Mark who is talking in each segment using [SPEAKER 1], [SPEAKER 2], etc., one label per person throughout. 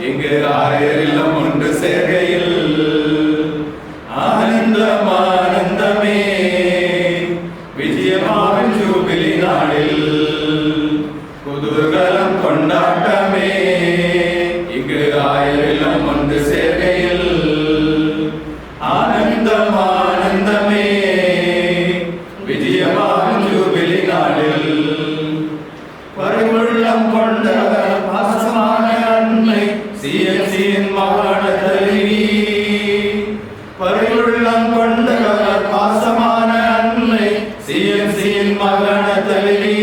[SPEAKER 1] இங்கு ஆயிரம் ஒன்று சேர்கையில் ஆனந்தம் ஆனந்தமே. விஜயமாவின் ஜூபிலி நாளில் குதூகலம் கொண்டாட்டமே. இங்கு ஆயிரம் ஒன்று சேர்கையில் ஆனந்தம் ஆனந்தமே. விஜயமாவின் ஜூபிலி நாளில் பரிவுள்ளம் கொண்ட பாசமான அன்னை சிஎம்சியின் மகாண தலைவி. பரிவுள்ளம் கொண்ட பாசமான அன்னை சிஎம்சியின் மகாண தலைவி.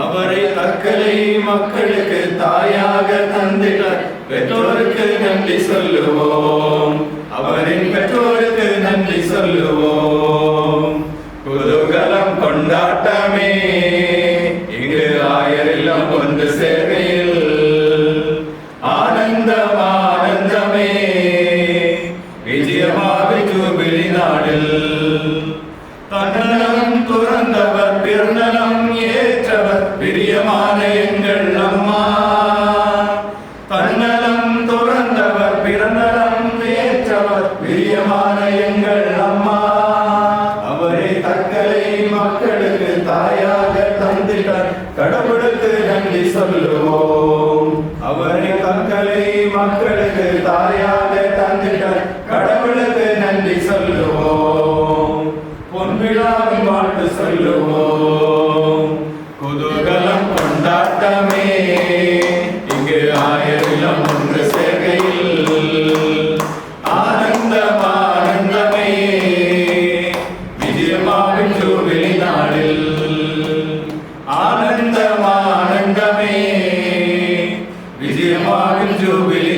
[SPEAKER 1] அவரை தக்கலை மக்களுக்கு தாயாக தந்திட பெற்றோருக்கு நன்றி சொல்லுவோம். அவரின் பெற்றோருக்கு நன்றி சொல்லுவோம். குதூகலம் கொண்டாட்டமே. இங்கு ஆயிரம் ஒன்று சேர்கையில் ஆனந்தம் ஆனந்தமே. விஜயமாவின் ஜூபிலி நாளில் தன்னலம் துறந்தவர் பிறந்தலம் ஏற்றவர் பிரியமான எங்கள் அம்மா. தன்னலம் துறந்தவர் பிறந்தலம் ஏற்றவர் பிரியமான எங்கள் அம்மா. அவரை தக்கலை மக்களுக்கு தாயாக தந்திட்டார் கடவுளுக்கு நன்றி சொல்லுவோம். அவரை தக்கலை மக்களுக்கு தாயாக தந்திட்டார் கடவுளுக்கு நன்றி சொல்லுவோம். பொன்விழாவின் வாழ்த்து சொல்லுவோம். குதூகலம் கொண்டாட்டமே. இங்கு ஆயிரம் ஒன்று சேர்கையில் ஆனந்தம் ஆனந்தமே. விஜயமாவின் ஜூபிலி நாளில் ஆனந்தம் ஆனந்தமே. விஜயமாவின் ஜூபிலி